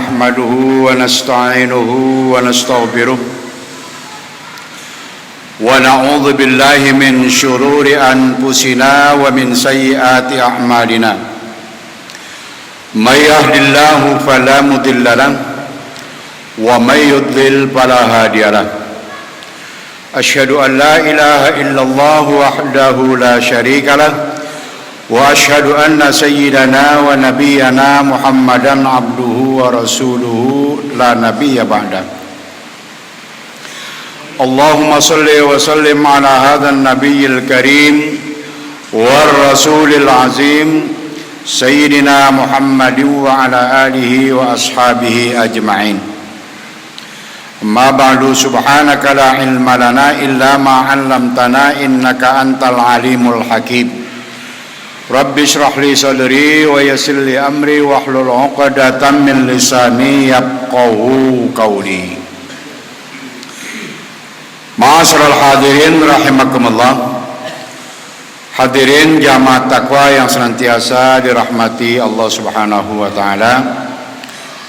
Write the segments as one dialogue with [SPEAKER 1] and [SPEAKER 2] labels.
[SPEAKER 1] nahmaduhu wa nasta'inuhu wa nastaghfiruh wa na'udzu billahi min syururi anfusina wa min sayyiati a'malina. May yahdihillahu fala mudilla lahu wa may yudlil fala hadiya lahu. Asyhadu an la ilaha illallah wahdahu la syarika lahu wa asyhadu anna sayyidana wa nabiyyana Muhammadan abduhu wa rasuluhu la nabiyya ba'da. Allahumma salli wa sallim ala hadzal nabiyil karim war rasulil azim sayyidina Muhammadin wa ala alihi wa ashabihi ajma'in. Amma ba'du, subhanaka la ilma lana illa ma 'allamtana innaka antal alimul hakim. Rabbi shrah li sadri wa yassir li amri wahlul 'uqdatam min lisani yafqahu qawli. Ma'asyiral hadirin rahimakumullah. Hadirin jamaah takwa yang senantiasa dirahmati Allah Subhanahu wa taala.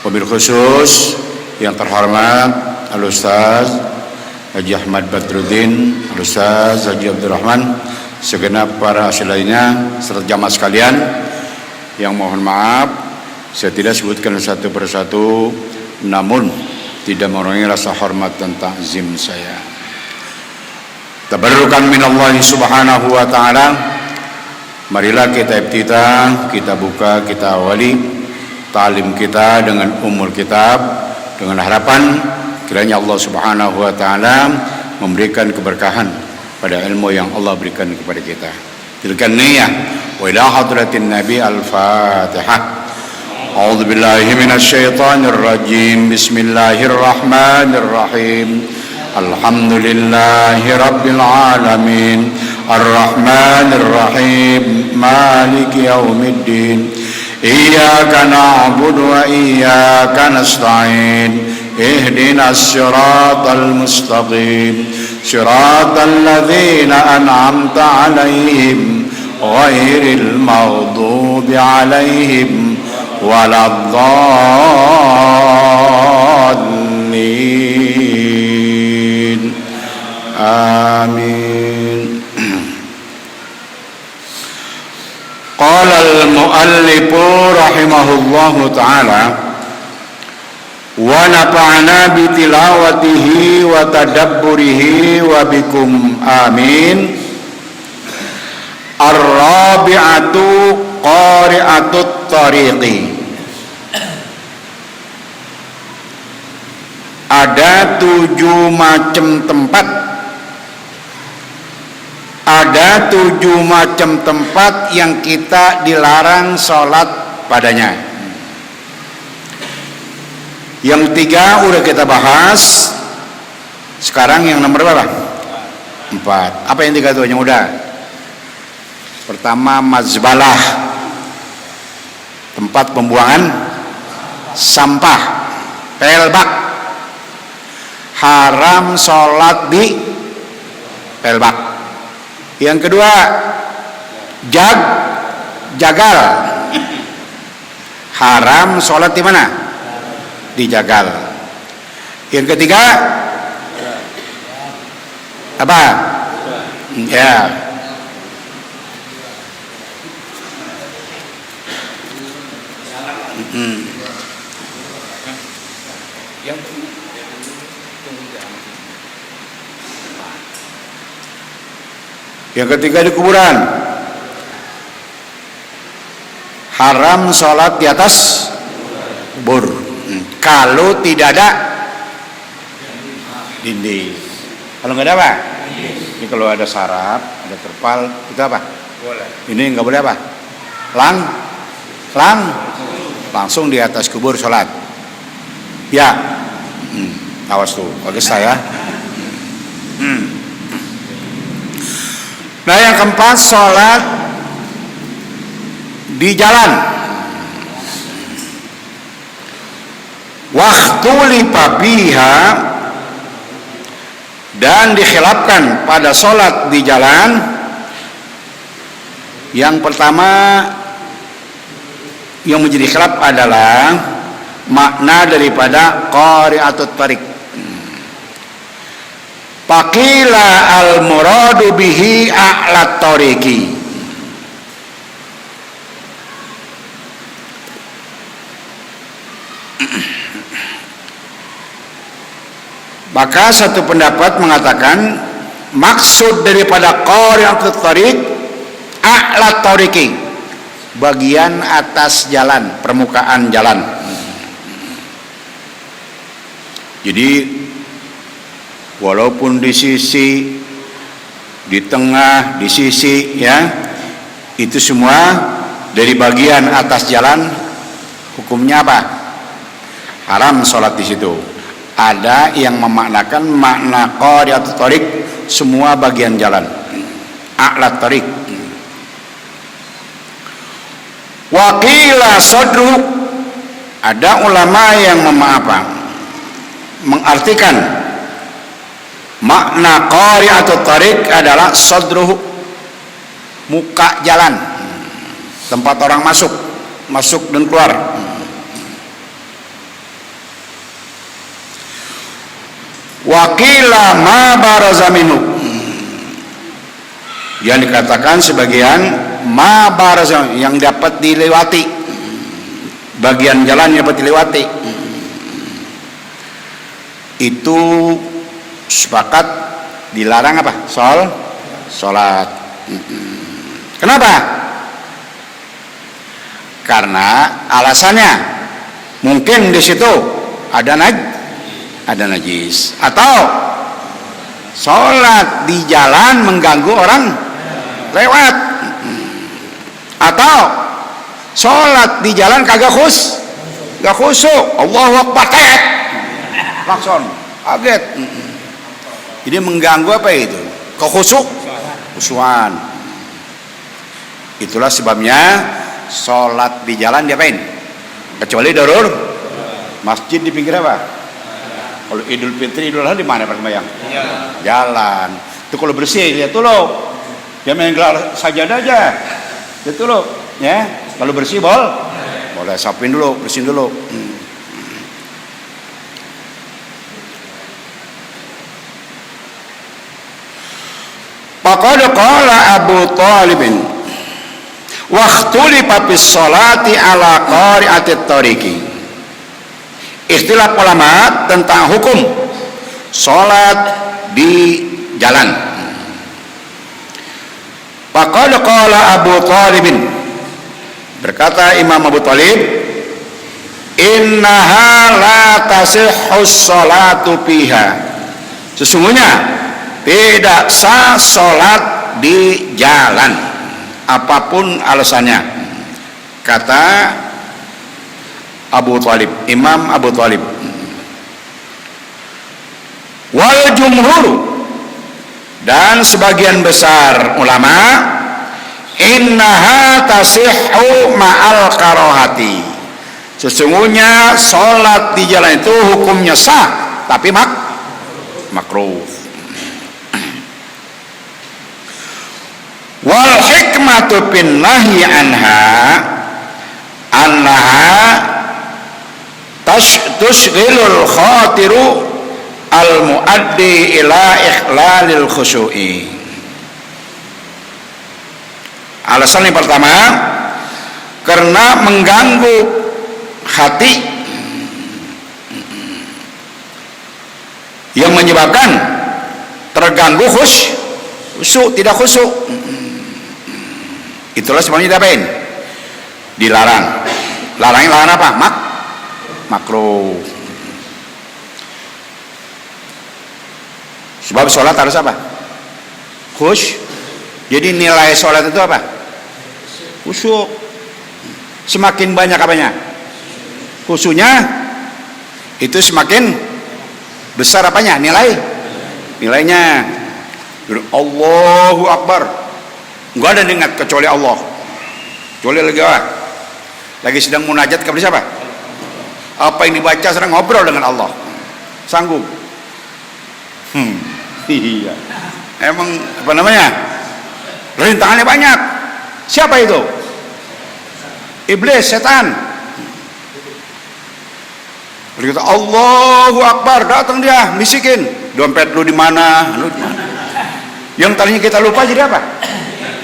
[SPEAKER 1] Wabil khusus yang terhormat Al-Ustaz Haji Ahmad Badruddin, Al-Ustaz Haji Abdurrahman, segenap para hasil lainnya serta jamaah sekalian yang mohon maaf saya tidak sebutkan satu persatu, namun tidak mengurangi rasa hormat dan takzim saya. Tabarrukan minallahi subhanahu wa ta'ala. Marilah kita iftitah, kita buka, kita awali ta'lim kita dengan umul kitab, dengan harapan kiranya Allah subhanahu wa ta'ala memberikan keberkahan pada ilmu yang Allah berikan kepada kita. Tilkan niyah wa ila hadratin nabi al-fatihah. A'udzu billahi minasyaitonir rajim. Bismillahirrahmanirrahim. Alhamdulillahi rabbil alamin. Ar-rahmanir rahim. Maliki yaumiddin. Iyyaka na'budu wa iyyaka nasta'in. Ihdinas siratal mustaqim. Siratal ladzina an'amta 'alaihim ghairil maghdubi 'alaihim waladdallin. Amin. Qala al-muallifu rahimahullahu ta'ala wa nafa'ana bi tilawatihi wa tadabburihi wa bikum amin. Ar-rabi'atu qari'atut tariqi. Ada 7 macam tempat. Ada 7 macam tempat yang kita dilarang sholat padanya. Yang 3 udah kita bahas. Sekarang yang nomor berapa? 4. Apa yang 3 itu yang udah? Pertama, mazbalah, tempat pembuangan sampah, pelbak. Haram sholat di pelbak. Yang kedua, jagal. Haram sholat di mana? Di jagal. Yang ketiga apa? Ya. Yang ketiga di kuburan. Haram sholat di atas kubur. Kalau tidak ada dinding. Kalau nggak ada apa? Ini kalau ada sarap, ada terpal, itu apa? Boleh. Ini nggak boleh apa? Langsung di atas kubur sholat. Ya. Awas tuh, pakai saya. Nah, yang keempat, sholat di jalan. Waktu lipabiha, dan dikhilafkan pada sholat di jalan. Yang pertama yang menjadi khilaf adalah makna daripada qari'atut thariq. Faqila al-muradu bihi a'lat thariqi. Maka satu pendapat mengatakan maksud daripada qari'atut thariq a'lat thariqi, bagian atas jalan, permukaan jalan. Jadi walaupun di sisi, di tengah, di sisi, ya, itu semua dari bagian atas jalan, hukumnya apa? Haram sholat di situ. Ada yang memaknakan makna qari'atut thariq semua bagian jalan, a'lat thariq. Wa qila sadru, ada ulama yang mengartikan makna qari'atut thariq adalah sadruhu, muka jalan, tempat orang masuk dan keluar. Wa qila ma baraza minhu, yang dikatakan sebagian ma baraza, yang dapat dilewati, bagian jalan yang dapat dilewati. Itu sepakat dilarang apa? Sholat. Kenapa? Karena alasannya mungkin di situ ada najis, atau sholat di jalan mengganggu orang lewat, atau sholat di jalan kagak khusyuk, Allahu Akbar langsung kaget. Jadi mengganggu apa itu? Khusyuan. Itulah sebabnya sholat di jalan diapain? Kecuali darur, masjid di pinggir apa? Kalau Idul Fitri, Idul Adha di mana bersembahyang? Jalan. Itu kalau bersih, lihat dulu. Jangan main gelar sajadah aja. Lihat dulu, ya. Kalau bersih boleh sapuin dulu, bersihin dulu. Faqad qala Abu Thalib wa ikhtulifa fis sholati ala qari'atit thariqi. Istilah ulama tentang hukum sholat di jalan. Faqad qala Abu Thalib, berkata Imam Abu Thalib, innaha la tasihhu sholatu fiha, sesungguhnya tidak sah sholat di jalan apapun alasannya, kata Abu Thalib, Imam Abu Thalib. Wal jumhur, dan sebagian besar ulama, innaha tasihhu ma'al karohati, sesungguhnya sholat di jalan itu hukumnya sah tapi makruh. Wal hikmatu bin nahyi annaha tushghilul khatiru al muaddi ila ikhlalil khusyu'i. Alasan yang pertama, karena mengganggu hati yang menyebabkan terganggu khusyuk, tidak khusyuk. Itulah sebabnya diapain? Dilarang. Larangan apa? Makruh. Sebab sholat harus apa? Jadi nilai sholat itu apa? Khusyuk. Semakin banyak apanya? Khusyuknya, itu semakin besar apanya? Nilainya. Allahu Akbar, enggak ada yang ingat kecuali Allah. Kecuali lagi sedang munajat kepada siapa? Apa yang dibaca sedang ngobrol dengan Allah. Sanggup. Iya. Emang apa namanya? Rintangannya banyak. Siapa itu? Iblis, setan. Lalu kita Allahu Akbar, datang dia, bisikin, dompet lu di mana? Lu di mana? Yang tadinya kita lupa jadi apa?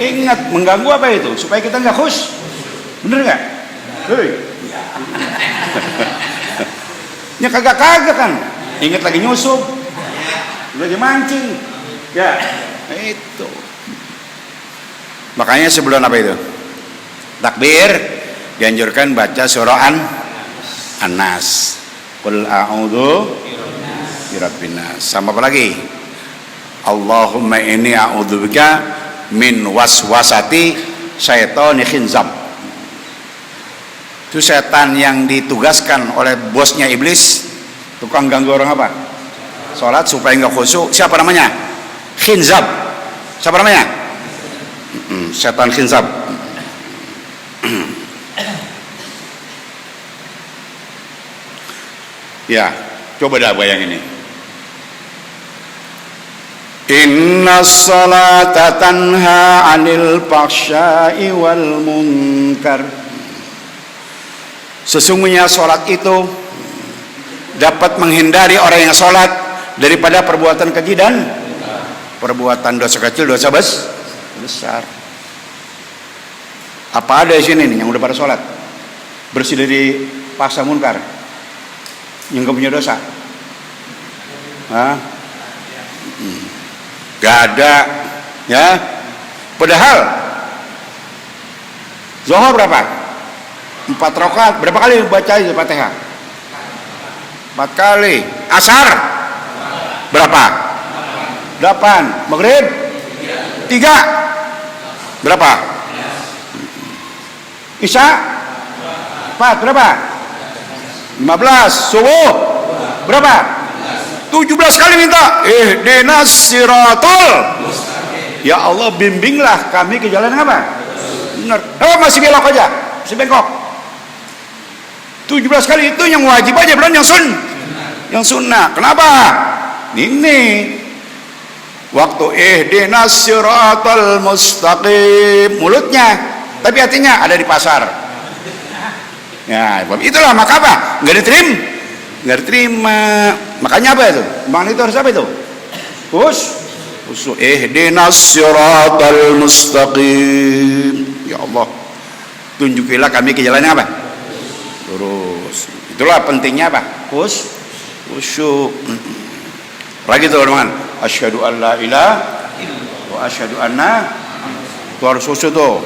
[SPEAKER 1] Ingat, mengganggu apa itu? Supaya kita nggak khusyuk. Bener nggak? Hei. Ya kagak kan? Ingat lagi nyusup, lagi mancing, ya itu. Makanya sebelum apa itu? Takbir dianjurkan baca surah An-Nas. Qul a'udzu birabbin nas. Sama apa lagi? Allahumma inni a'udzubika min waswasati syaitani khinzab. Itu setan yang ditugaskan oleh bosnya iblis, tukang ganggu orang apa? Salat supaya enggak khusyuk. Siapa namanya? Khinzab. Siapa namanya? Setan khinzab. Ya, coba dah bayangin ini. Inna salata tanha 'anil fahsya'i wal munkar. Sesungguhnya salat itu dapat menghindari orang yang salat daripada perbuatan keji dan perbuatan dosa kecil, dosa besar. Apa ada di sini nih yang udah pada salat? Bersih dari fahsya munkar? Yang gak punya dosa? Hah? Gak ada, ya. Padahal Zuhur berapa? 4 rakaat. Berapa kali baca itu Fatihah? 4 kali. Asar berapa? 8. Maghrib 3. Berapa? Isya 4. Berapa? 15. Subuh berapa? 17 kali minta ihdinas siratal. Ya Allah, bimbinglah kami ke jalan apa? Benar. Oh, masih belok aja, masih bengkok. 17 kali itu yang wajib aja, belum yang sunnah. Kenapa? Ini waktu ihdinas siratal mustaqim mulutnya, tapi hatinya ada di pasar. Ya, itulah maka apa? Nggak diterima. Makanya apa itu? Bang itu harus apa itu? Khusyuk. Ihdinas siratal mustaqim. Ya Allah, tunjukilah kami ke jalan yang apa? Lurus. Itulah pentingnya apa? Khusyuk. Lagi tuh teman. Asyhadu an la ilaha wa asyhadu anna. Itu harus khusyuk tuh.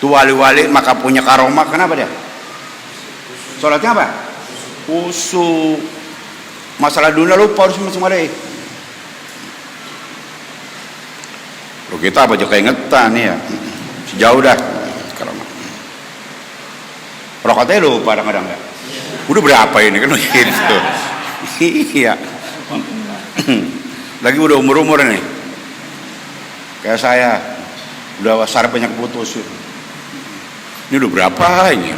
[SPEAKER 1] Itu wali-wali maka punya karomah. Kenapa dia? Sholatnya apa? Khusyuk. Masalah dunia lupa harus masuk ada. Kalau kita apa aja keingetan ya. Sejauh dah. Karomah. Rokatnya lupa kadang-kadang ya. Udah berapa ini kan gitu. Iya. Lagi udah umur-umur nih. Kayak saya udah saraf banyak putus. Ini udah berapa ini?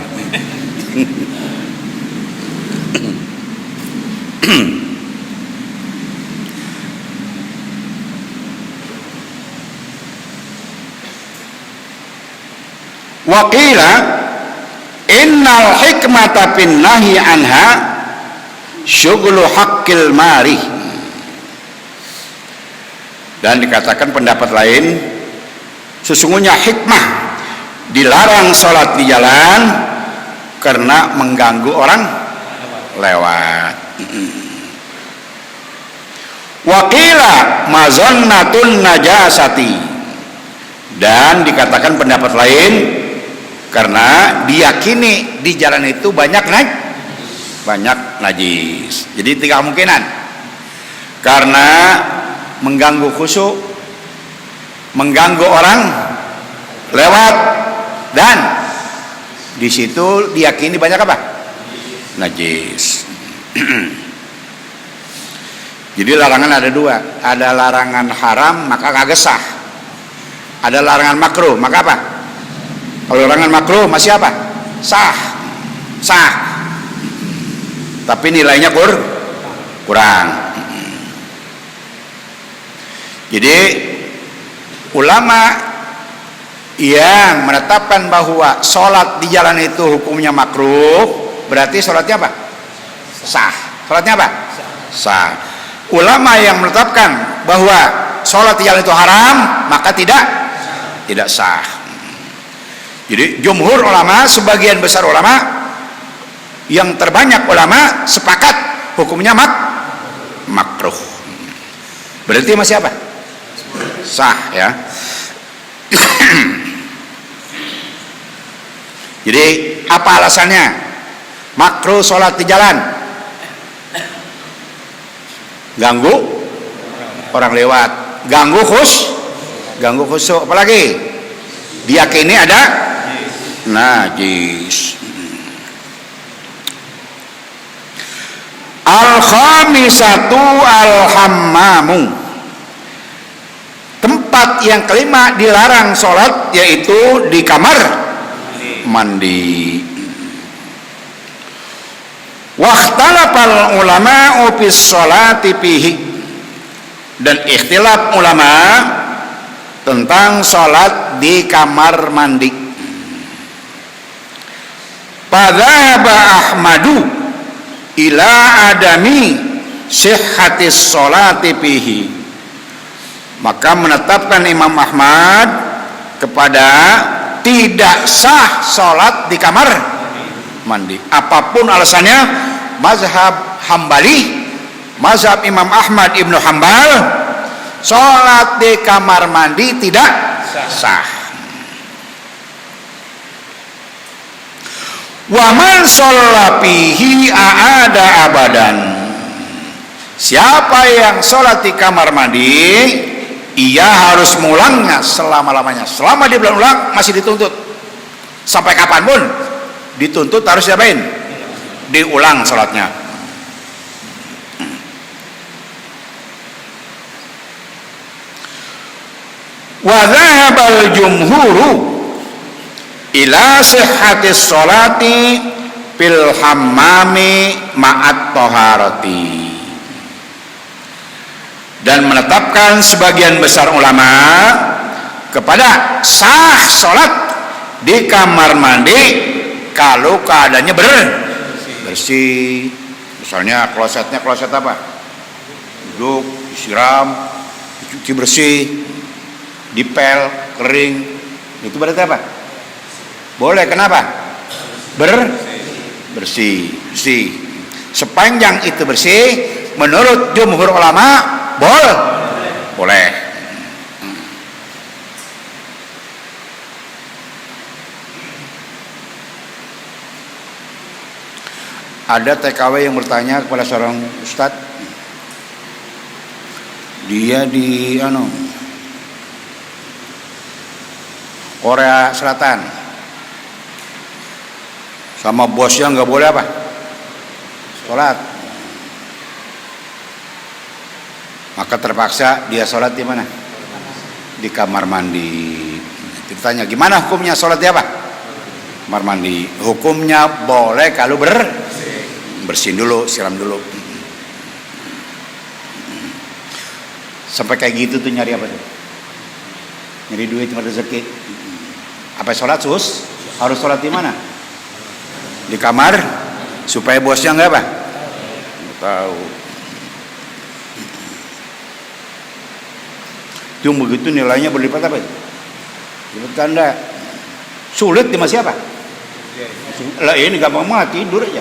[SPEAKER 1] Waqila innal hikmata fin nahyi anha syughlu haqqil mari. Dan dikatakan pendapat lain, sesungguhnya hikmah dilarang sholat di jalan karena mengganggu orang lewat. Waqila mazannatun najasati. Dan dikatakan pendapat lain karena diyakini di jalan itu banyak najis. Jadi 3 kemungkinan. Karena mengganggu khusyuk, mengganggu orang lewat, dan di situ diyakini banyak apa? Najis. Jadi larangan ada 2. Ada larangan haram maka kagak sah. Ada larangan makruh maka apa? Kalau larangan makruh masih apa? Sah. Tapi nilainya kurang. Jadi ulama yang menetapkan bahwa sholat di jalan itu hukumnya makruh, berarti sholatnya apa? Sah. Sholatnya apa? Sah. Ulama yang menetapkan bahwa sholat di jalan itu haram, maka tidak sah. Jadi jumhur ulama, sebagian besar ulama, yang terbanyak ulama sepakat hukumnya makruh. Berarti masih apa? Sah ya. Jadi apa alasannya makruh sholat di jalan? Ganggu orang lewat, ganggu khusyuk, apalagi diyakini ada najis. Al-khamisatu al-hammamu, tempat yang kelima dilarang sholat yaitu di kamar mandi. Wahtalafal ulama'u fis sholati fihi, dan ikhtilaf ulama tentang sholat di kamar mandi. Fadzahaba Ahmadu ila adami sihhatis sholati fihi, maka menetapkan Imam Ahmad kepada tidak sah sholat di kamar mandi. Apapun alasannya, mazhab Hambali, mazhab Imam Ahmad Ibnu Hambal, sholat di kamar mandi tidak sah. Wa man shalla fihi aada abadan, siapa yang sholat di kamar mandi, ia harus mengulangnya selama-lamanya. Selama dia belum ulang, masih dituntut. Sampai kapanpun dituntut harus diapain? Diulang sholatnya. Wa dhahabal jumhuru ila sihhatis sholati fil hammami ma'at taharati, dan menetapkan sebagian besar ulama kepada sah sholat di kamar mandi kalau keadaannya bersih. Misalnya klosetnya kloset apa? Duduk, disiram, dicuci bersih, dipel, kering. Itu berarti apa? Boleh, kenapa? Bersih. Sepanjang itu bersih, menurut jumhur ulama boleh. Ada TKW yang bertanya kepada seorang ustadz, dia di Korea Selatan, sama bosnya nggak boleh apa? Sholat. Maka terpaksa dia sholat di mana? Di kamar mandi. Ditanya, gimana hukumnya sholat di apa? Kamar mandi. Hukumnya boleh kalau bersihin dulu, siram dulu. Sampai kayak gitu tuh nyari apa tuh? Nyari duit, nyari rezeki. Apa sholat harus sholat di mana? Di kamar, supaya bosnya nggak apa? Nggak tahu. Itu begitu nilainya berlipat apa? Lipat ganda. Sulit sama siapa? Lah ini gampang mati, tidur aja.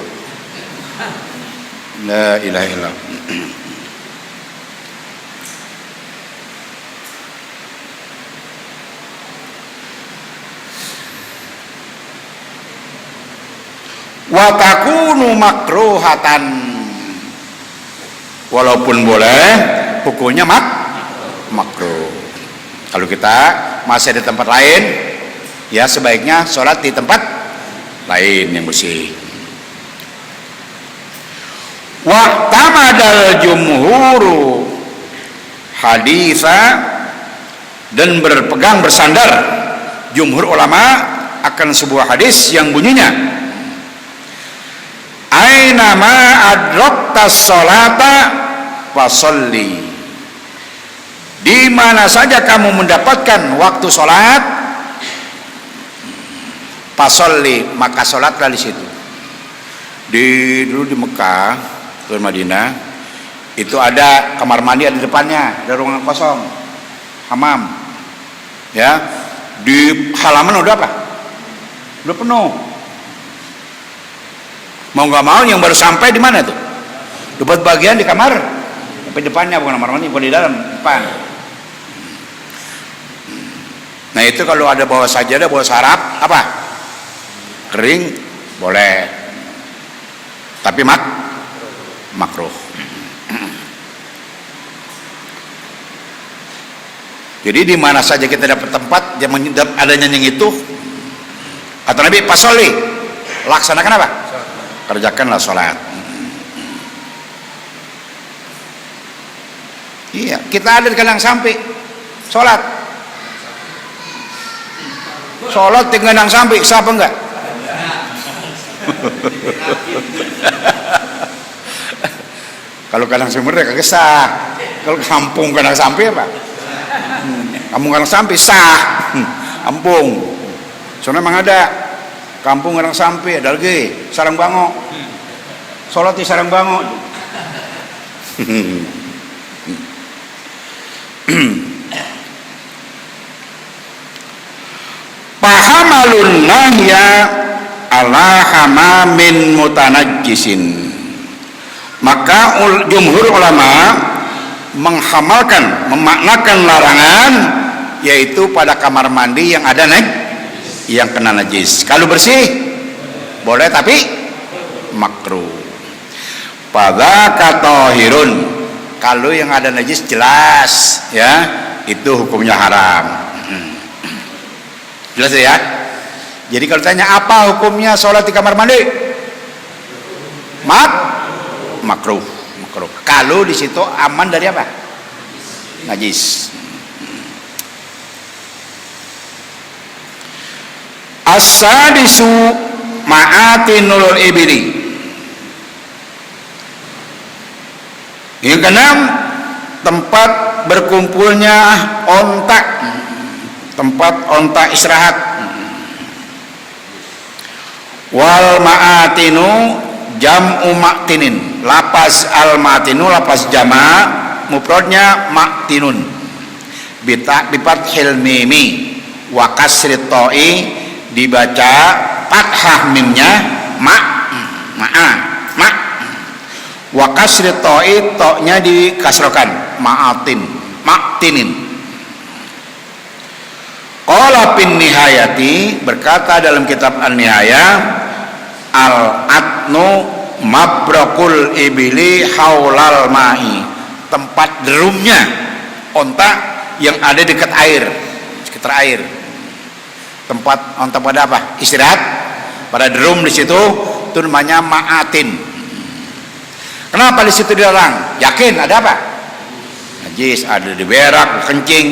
[SPEAKER 1] La ilaha illallah. Wa takunu makruhatan, walaupun boleh hukumnya makruh. Kalau kita masih di tempat lain, ya sebaiknya sholat di tempat lain yang bersih. Wa tamadal jumhuru haditha, dan berpegang bersandar jumhur ulama akan sebuah hadis yang bunyinya, aina ma adraktas sholata fasolli, di mana saja kamu mendapatkan waktu sholat, Fasolli, maka sholatlah di situ. Dulu di Mekah ke Madinah itu ada kamar mandi ada di depannya, ada ruangan kosong, hamam. Ya, di halaman udah apa? Udah penuh. Mau nggak mau yang baru sampai di mana tuh? Dapat bagian di kamar, tapi depannya bukan kamar mandi, bukan di dalam, depan. Nah itu kalau ada bawa sajadah, bawa sarap, apa? Kering, boleh. Tapi makruh. Jadi di mana saja kita dapat tempat yang adanya yang itu, kata Nabi, fasolli, laksanakan apa? Kerjakanlah sholat. Iya, kita ada di kandang samping, sholat di kandang samping, sah apa enggak? Kalau kandang sumber kagak sah. Kalau kampung kandang samping apa? Kampung kandang samping sah. Kampung. Soalnya memang ada kampung kandang samping, ada lagi sarang bango. Sholat di sarang bango. Pahamalun nahya ala hamamin mutanajjisin. Maka jumhur ulama memaknakan larangan yaitu pada kamar mandi yang ada yang kena najis. Kalau bersih boleh tapi makruh. Pada katahirun, kalau yang ada najis jelas ya itu hukumnya haram. Jelas ya? Jadi kalau tanya apa hukumnya sholat di kamar mandi? Makruh. Kalau di situ aman dari apa? Najis. As-sadisu ma'atinul ibili. Yang keenam, tempat berkumpulnya onta, tempat onta istirahat. Wal ma'atinu jam'u ma'tinin. Lapas al-ma'tinu lapas jama' mufradnya ma'tinun. Bifathil mimi wa kasri ta'i, dibaca fathah mimnya wa kasri ta'i, ta'nya dikasrokan ma'tinin. Qala bin nihayati, berkata dalam kitab An-Nihayah, al-atnu mabrakul ibili haulal ma'i, tempat derumnya onta yang ada dekat air, sekitar air. Tempat onta pada apa? Istirahat pada derum di situ, itu namanya ma'atin. Kenapa di situ dilarang? Yakin ada apa? Najis, ada di berak, kencing.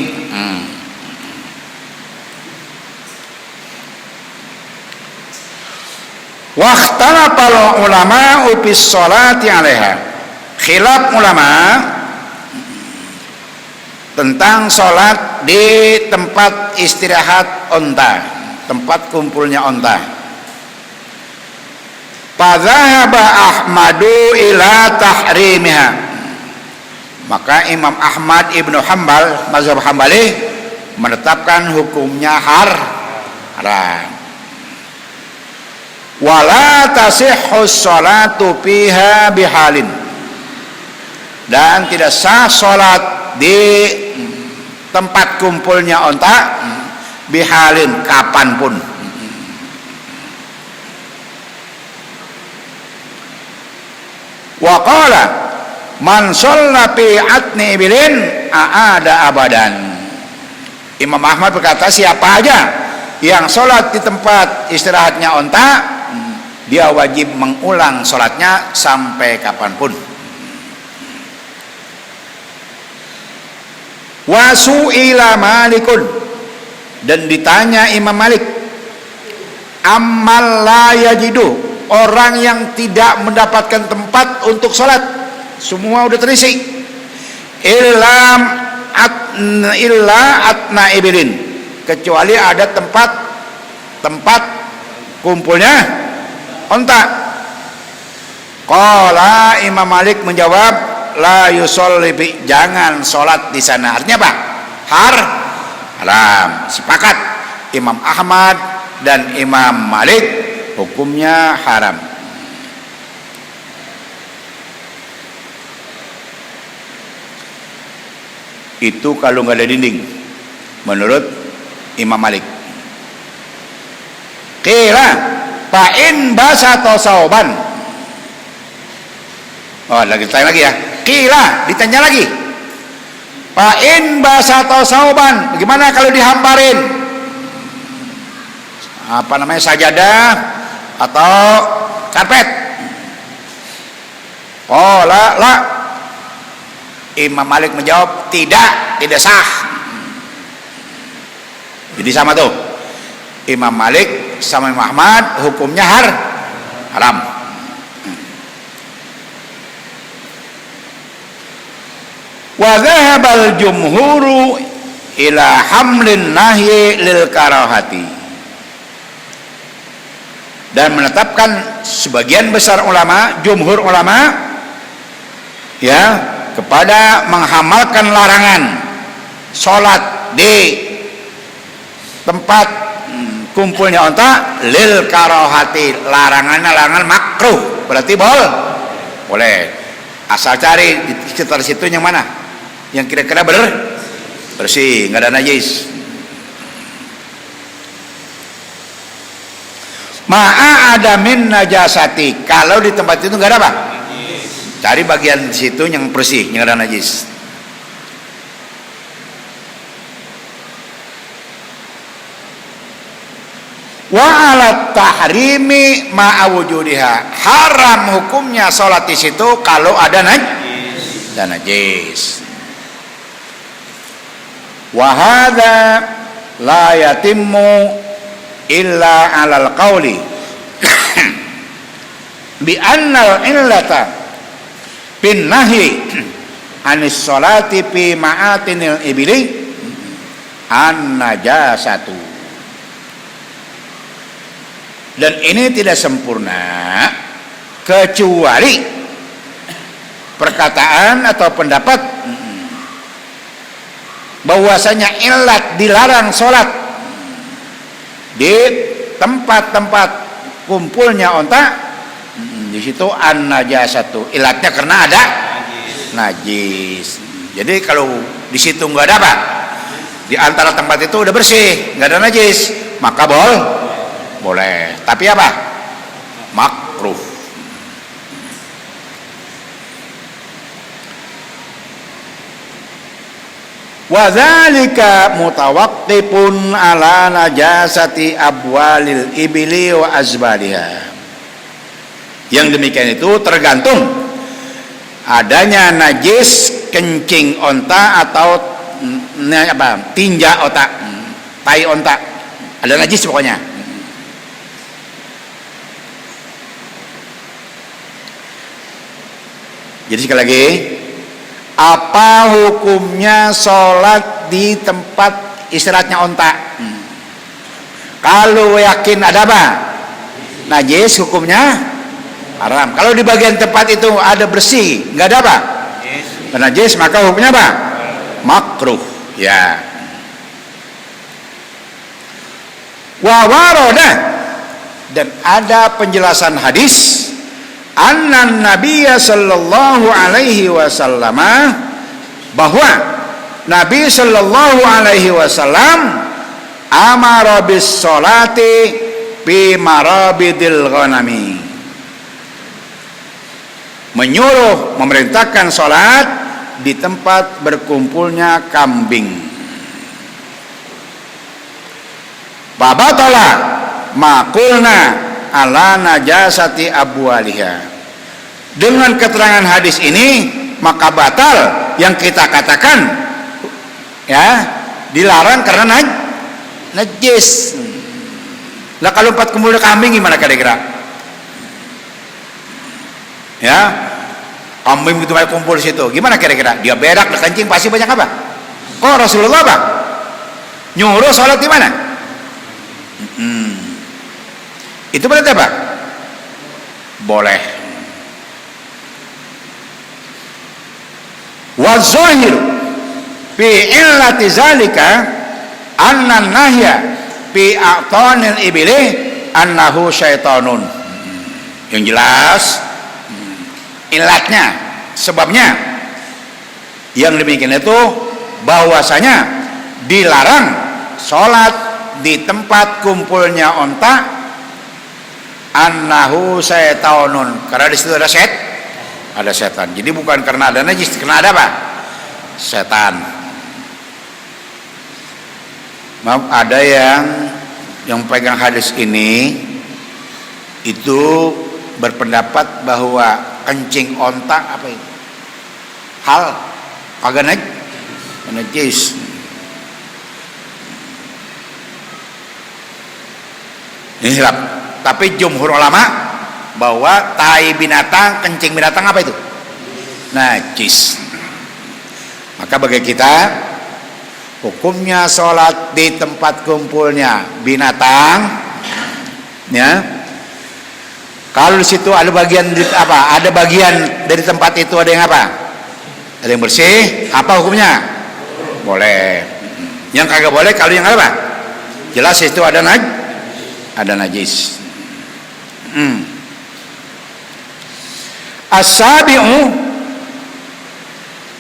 [SPEAKER 1] Waqtalafal ulama fi sholati 'alaiha. Khilaf ulama tentang sholat di tempat istirahat onta, tempat kumpulnya onta. Fadzahaba Ahmadu ila tahrimiha. Maka Imam Ahmad Ibnu Hanbal, mazhab Hambali, menetapkan hukumnya haram. Wala tasihhu sholatu fiha bihalin, dan tidak sah sholat di tempat kumpulnya onta bihalin, kapanpun. Wa qala man shalla fi atni ibilin aada abadan. Imam Ahmad berkata, siapa aja yang sholat di tempat istirahatnya onta, dia wajib mengulang sholatnya sampai kapanpun. Wasu'ila Malikun, dan ditanya Imam Malik, ammal la yajidu, orang yang tidak mendapatkan tempat untuk sholat, semua udah terisi, illa atna ibilin, kecuali ada tempat kumpulnya onta. Qala Imam Malik menjawab, la yusolli bi, jangan sholat di sana. Artinya apa? Haram. Sepakat Imam Ahmad dan Imam Malik hukumnya haram. Itu kalau nggak ada dinding menurut Imam Malik. Qila fa'in basata sauban. Oh, lagi tanya lagi ya. Qila, ditanya lagi. Fa'in basata sauban, bagaimana kalau dihamparin? Apa namanya, sajadah atau karpet? Oh, la. Imam Malik menjawab, tidak sah. Jadi sama tuh, Imam Malik sama Imam Ahmad hukumnya haram. Wa dhahabal jumhuru ila hamlin nahyi lil karahati, dan menetapkan sebagian besar ulama, jumhur ulama ya, kepada menghamalkan larangan sholat di tempat kumpulnya onta lil karahati, larangan makruh, berarti boleh, asal cari di sekitar situ yang mana yang kira-kira bersih, nggak ada najis. Ma'a ada min najasati, kalau di tempat itu nggak ada apa? Cari bagian situ yang bersih, yang ada najis. Wa ala tahrimi ma'a wujudiha, haram hukumnya sholat di situ kalau ada najis. Wa hadza la yatimmu illa 'alal qawli bi annal illata bin nahyi anis sholati fi ma'atinil ibli an najasatu. Dan ini tidak sempurna kecuali perkataan atau pendapat bahwasanya ilat dilarang sholat di tempat-tempat kumpulnya onta, di situ an-najasatu, ilatnya karena ada najis. Jadi kalau di situ nggak ada apa, di antara tempat itu udah bersih, nggak ada najis, maka boleh. Tapi apa? Makruh. Wa dzalika mutawaqqifun ala najasati abwalil ibli wa azbaliha. Yang demikian itu tergantung adanya najis kencing onta atau tinja otak, tai onta, ada najis pokoknya. Jadi sekali lagi, apa hukumnya sholat di tempat istirahatnya onta? Kalau yakin ada apa? Najis, hukumnya haram. Kalau di bagian tempat itu ada bersih, nggak ada apa? Najis, maka hukumnya apa? Makruh. Ya. Wa waroda, dan ada penjelasan hadis annan nabiyya sallallahu alaihi wasallam, bahwa Nabi sallallahu alaihi wasallam amara bis salati fi marabidil ghanami, menyuruh, memerintahkan salat di tempat berkumpulnya kambing. Babatala maqulna ala najasati abwaliha. Dengan keterangan hadis ini maka batal yang kita katakan ya dilarang karena najis. Nah kalau empat kumpul kambing gimana kira-kira? Ya, kambing itu banyak kumpul di situ, gimana kira-kira? Dia berak, dia kencing, pasti banyak apa? Kok Rasulullah apa? Nyuruh sholat di mana? Itu berarti apa? Boleh. Wa zahir fi illati zalika anna nahya fi a'tanil ibli annahu syaitanun. Yang jelas ilatnya, sebabnya yang demikian itu bahwasanya dilarang sholat di tempat kumpulnya onta annahu syaitanun, karena di situ ada setan. Jadi bukan karena ada najis, karena ada apa? Setan. Maaf, ada yang pegang hadis ini itu berpendapat bahwa kencing onta apa itu? Hal kagak najis. Ini hilap. Tapi jumhur ulama bahwa tai binatang, kencing binatang apa itu? Najis. Maka bagi kita hukumnya sholat di tempat kumpulnya binatang, ya. Kalau di situ ada bagian apa? Ada bagian dari tempat itu ada yang apa? Ada yang bersih, apa hukumnya? Boleh. Yang kagak boleh kalau yang apa? Jelas itu ada najis. As-sabi'u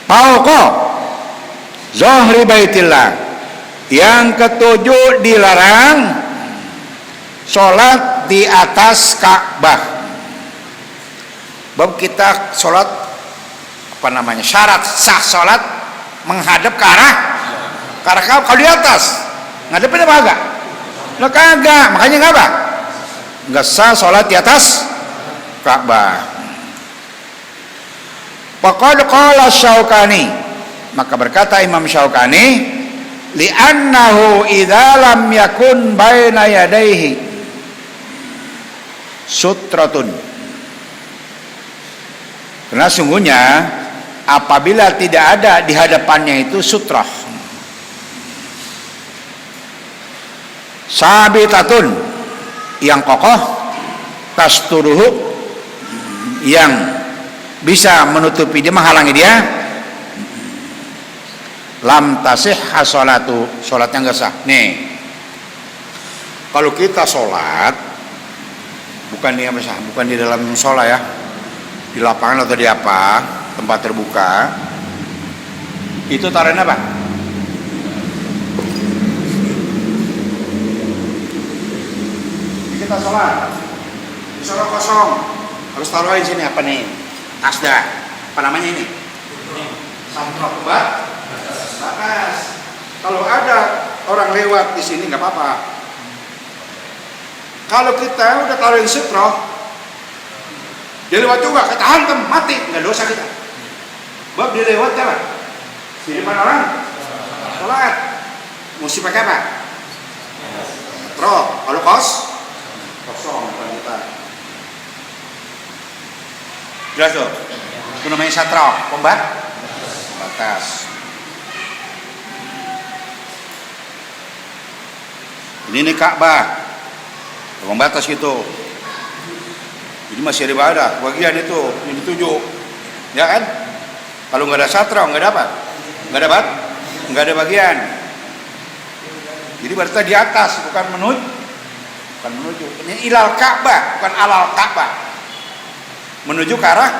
[SPEAKER 1] fawqa zahri baitillah. Yang ketujuh dilarang sholat di atas Ka'bah. Bab kita sholat apa namanya? Syarat sah sholat menghadap ke arah Ka'bah. Kalau di atas ngadepin apa enggak? Lah kagak, makanya enggak apa? Enggak sah sholat di atas Ka'bah. Faqad qala Syaukani, maka berkata Imam Syaukani, li'annahu idza lam yakun baina yadayhi sutratun, karena sungguhnya apabila tidak ada di hadapannya itu sutrah, sabitatun yang kokoh, tasturuhu yang bisa menutupi dia, menghalangi dia, lam tasih hasolatu, sholatnya nggak sah. Nih, kalau kita sholat bukan di dalam sholat ya, di lapangan atau di apa tempat terbuka, itu taruhin apa? Kita sholat di sholat kosong, harus taruhin sini apa nih? Asda, apa namanya ini? Sampah batas. Kalau ada orang lewat di sini nggak apa-apa. Kalau kita udah taruhin sutroh, dia lewat juga, kita hantam, mati, nggak dosa kita. Bab dia lewat jalan, di depan orang, sholat, mesti pakai apa? Sutroh, kalau kosong depan kita. Jelas tuh, itu namanya satroh, batas. Ini Ka'bah, pembatas gitu. Jadi masih ada ibadah bagian itu yang dituju, ya kan? Kalau nggak ada satroh, nggak ada apa? Nggak ada bagian. Jadi berarti di atas, bukan menuju. Ini ilal Ka'bah, bukan alal Ka'bah. Menuju ke arah.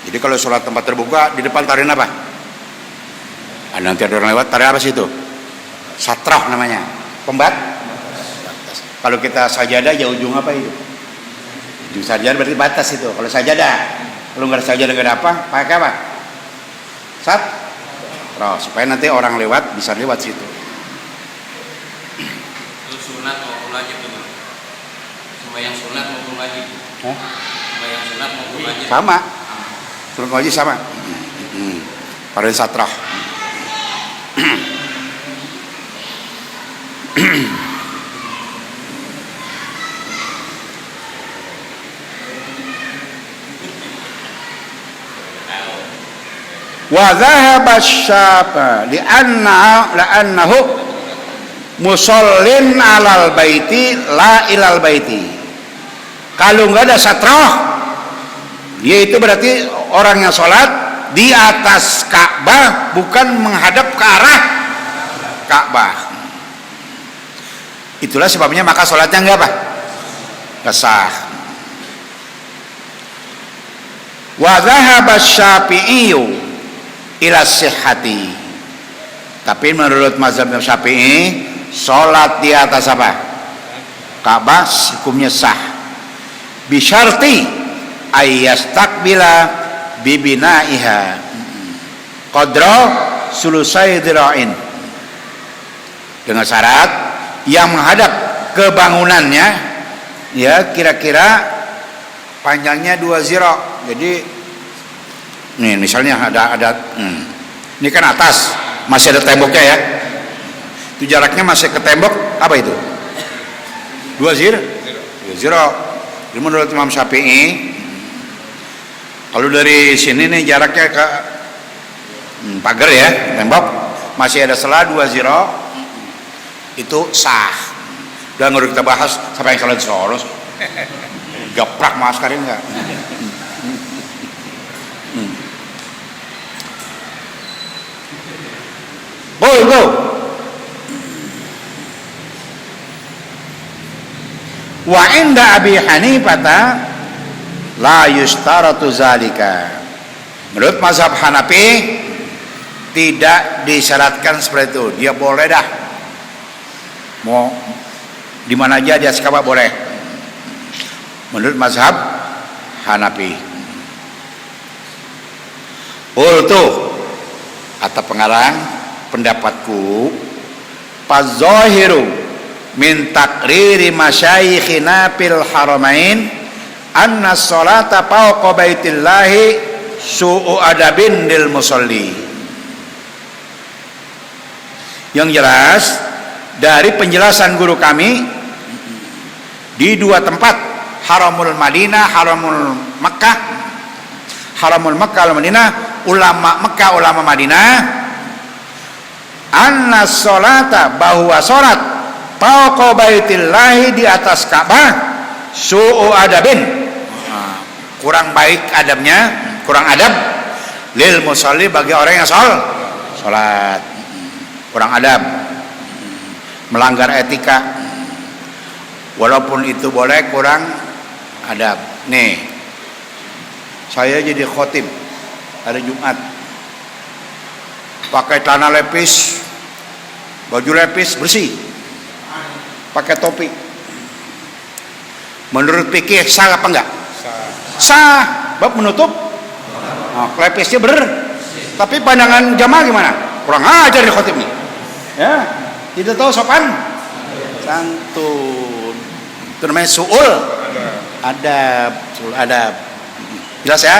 [SPEAKER 1] Jadi kalau sholat tempat terbuka, di depan taruhin apa? Nanti ada orang lewat, taruh apa sih itu? Satroh namanya, batas. Kalau kita sajadah, ya ujung apa itu? Ujung sajadah berarti batas itu. Kalau sajadah, kalau nggak ada sajadah nggak ada apa, pakai apa? Satroh, supaya nanti orang lewat bisa lewat situ.
[SPEAKER 2] Itu sunat maupun wajib itu? Sembahyang sunat maupun wajib? Sembahyang sunat maupun wajib?
[SPEAKER 1] Sama. Sunat wajib sama. Pada satroh. Wa dhahaba Syafi'i li'annahu musallin 'alal baiti la ilal baiti. Kalau enggak ada satrah, dia itu berarti orang yang sholat di atas Ka'bah, bukan menghadap ke arah Ka'bah. Itulah sebabnya maka sholatnya enggak apa? Sah. Wa dhahaba Syafi'iyyu ila sihhati. Tapi menurut mazhab Syafi'i, sholat di atas apa? Ka'bah hukumnya sah. Bisyarti ayyastaqbila bibinaiha qadra sulusai dira'in, dengan syarat yang menghadap ke bangunannya ya kira-kira panjangnya 2 zira. Jadi nih misalnya ada ini kan atas masih ada temboknya ya, itu jaraknya masih ke tembok apa itu 2 zira. Jadi menurut Imam Syafi'i, kalau dari sini nih jaraknya ke pagar ya, tembok masih ada selah 2 zira, itu sah. Dan kalau kita bahas siapa yang salah soros, gaprak maskarin enggak? Go. Wa inda Abi Hanifah la yustaratu zalika. Menurut mazhab Hanafi tidak disyaratkan seperti itu. Dia boleh dah mau di mana aja di atas Ka'bah boleh. Menurut mazhab Hanafi. Tuh kata pengarang, pendapatku fazahiru min taqriri masyayikhina fil haramain anna sholata fawqa baitillahi su'u adabin lil musalli. Yang jelas dari penjelasan guru kami di 2 tempat, Haramul Madinah, Haramul Makkah, Haramul Makkah al Madinah, ulama Makkah, ulama Madinah, anna sholata, bahwa sholat fawqa baitillahi, di atas Ka'bah, su'u adabin, kurang baik adabnya, kurang adab, lil musalli, bagi orang yang sholat, kurang adab, melanggar etika, walaupun itu boleh, kurang adab. Nih saya jadi khotib hari Jumat pakai celana lepis, baju lepis bersih, pakai topi. Menurut fikih sah apa enggak? Sah. Bab menutup lepisnya tapi pandangan jamaah gimana? Kurang ajar di khotib nih ya, tidak tahu sopan santun. Itu namanya su'ul adab. Jelas ya?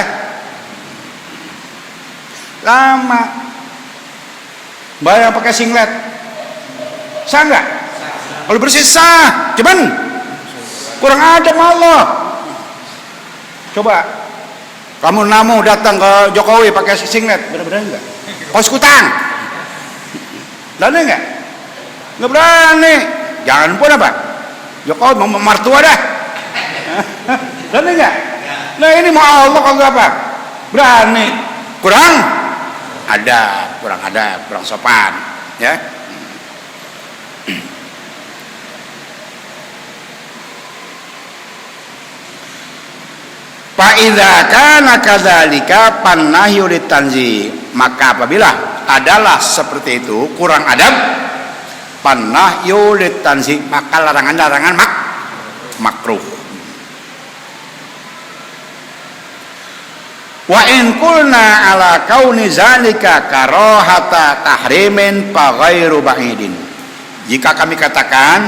[SPEAKER 1] Lama mbak yang pakai singlet sah enggak? Kalau bersih sah, cuman kurang adab Allah. Coba kamu namu datang ke Jokowi pakai singlet, benar-benar enggak? Kaos kutang, berani enggak? Enggak berani. Jangan pun apa? Jokowi mau mertua dah. Berani enggak? Nah ini mau Allah kalau apa? Berani. Kurang adab, kurang sopan, ya. Fa idza kana kadzalika pannahyu litanzi, maka apabila adalah seperti itu, kurang adab, pannahyu litanzi, maka larangan-larangan makruh. Wa in qulna ala kauni zalika karahata tahrimin fa ghairu ba'idin. Jika kami katakan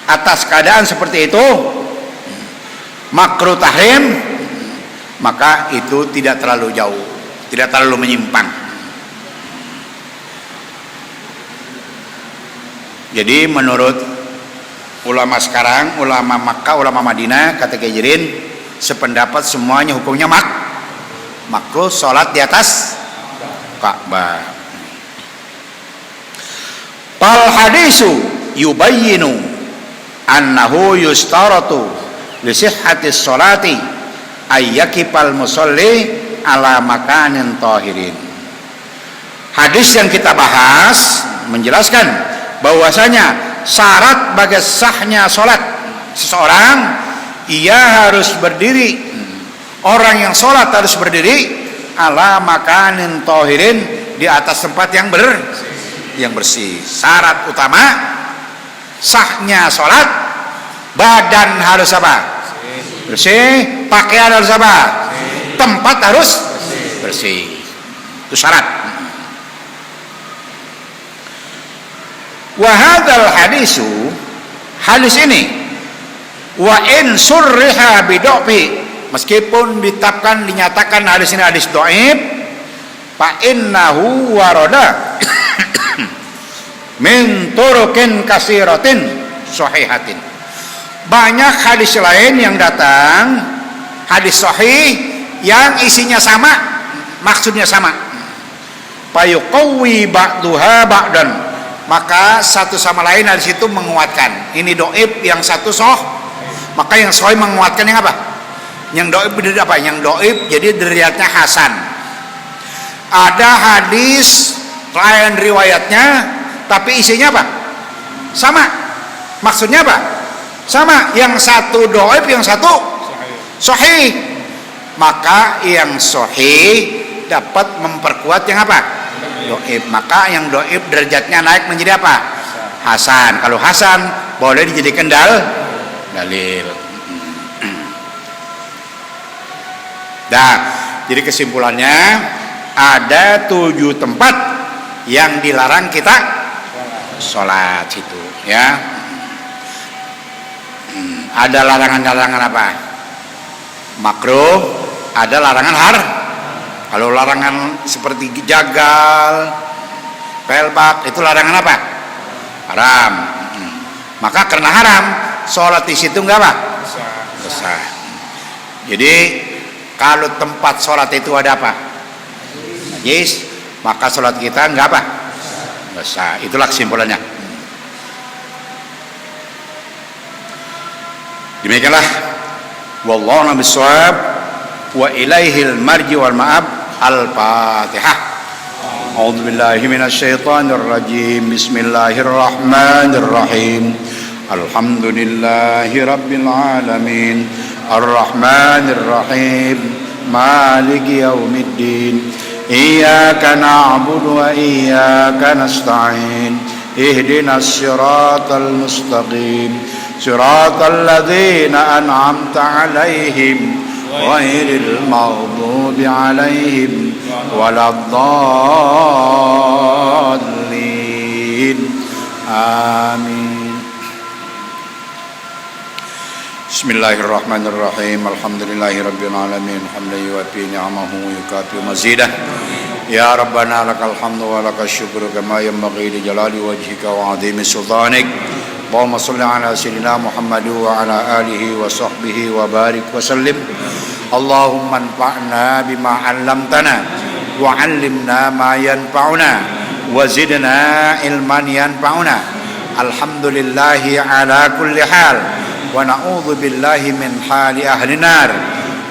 [SPEAKER 1] atas keadaan seperti itu makruh tahrim, maka itu tidak terlalu jauh, tidak terlalu menyimpang. Jadi menurut ulama sekarang, ulama Makkah, ulama Madinah, kata Kejirin, sependapat semuanya hukumnya makruh sholat di atas Ka'bah. Fal hadisu yubayyinu annahu yustaratu li sihhatis sholati ayyakipal musalli ala makanin tahirin. Hadis yang kita bahas menjelaskan bahwasanya syarat bagi sahnya sholat seseorang, ia harus berdiri, orang yang sholat harus berdiri ala makanin tahirin, di atas tempat yang bersih. Syarat utama sahnya sholat, badan harus apa? Bersih. Pakaian harus apa? Tempat harus bersih. Itu syarat. Wa hadzal hadisu, hadis ini, wa in surriha bidofi, meskipun dinyatakan hadis ini hadis dhaif, fa innahu warada min turukin kasiratin sahihatin. Banyak hadis lain yang datang, hadis sahih yang isinya sama, maksudnya sama. Fayuqawwi ba'duha ba'dan, maka satu sama lain dari situ menguatkan. Ini doib, yang satu maka yang sahih menguatkan yang apa? Yang doib dari apa? Yang doib jadi derajatnya hasan. Ada hadis lain riwayatnya, tapi isinya apa? Sama. Maksudnya apa? Sama. Yang satu doib, yang satu sahih. Maka yang sahih dapat memperkuat yang apa? Doib. Maka yang doib derajatnya naik menjadi apa? Hasan. Kalau hasan boleh dijadikan dalil. Nah, jadi kesimpulannya ada 7 tempat yang dilarang kita sholat situ, ya. Ada larangan-larangan apa? Makruh, ada larangan Kalau larangan seperti jagal, pelbak, itu larangan apa? Haram. Maka karena haram, sholat di situ enggak apa? Sah. Jadi kalau tempat sholat itu ada apa? Najis, maka sholat kita enggak apa? Enggak sah. Itulah kesimpulannya. Demikianlah. Wallahu a'lam bishawab. Wa ilaihil marji wal ma'ab. Al-Fatihah. A'udzu billahi minasy syaithanir rajim. Bismillahirrahmanir rahim. Alhamdulillahi rabbil alamin. Ar-Rahmanir Rahim. Maliki yaumiddin. Iyyaka na'budu wa iyyaka nasta'in. Ihdinas siratal mustaqim. Siratal ladzina an'amta 'alaihim ghairil maghdubi 'alaihim waladdallin. Amin. Bismillahirrahmanirrahim. Alhamdulillahirabbil alamin. Hamdan yuwaffi ni'amahu wa yukafi mazidah. Ya Rabbana lakal hamdu wa lakash syukru kama yanbaghi li jalali wajhika wa 'azimi sultanik. Allahumma shalli ala sayyidina Muhammad wa ala alihi wa sahbihi wa barik wa sallim. Allahumma anfa'na bima 'allamtana wa 'allimna ma yanfa'una wa zidna ilman yanfa'una. Alhamdulillahi ala kulli hal wa na'udzu billahi min hali ahli nar.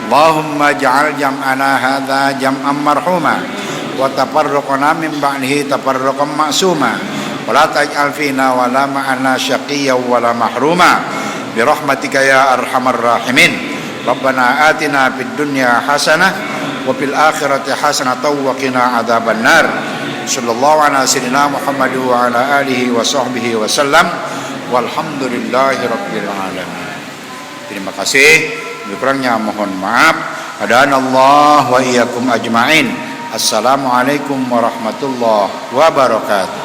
[SPEAKER 1] Allahumma ij'al jam'ana hadza jam'an marhuma wa tafarruqana min ba'dihi tafarruqan ma'suma. Wala taj'al fina wala ma'ana syaqiyyan wala mahruma birahmatika ya arhamar rahimin. Rabbana atina fid dunya hasanah wa fil akhirati hasanah wa qina adzabannar. Sallallahu ala sayyidina Muhammad wa ala alihi wa sahbihi wa sallam. Walhamdulillahi rabbil alamin. Terima kasih. Kurangnya mohon maaf. Hadanallahu wa iyyakum ajmain. Assalamualaikum warahmatullahi wabarakatuh.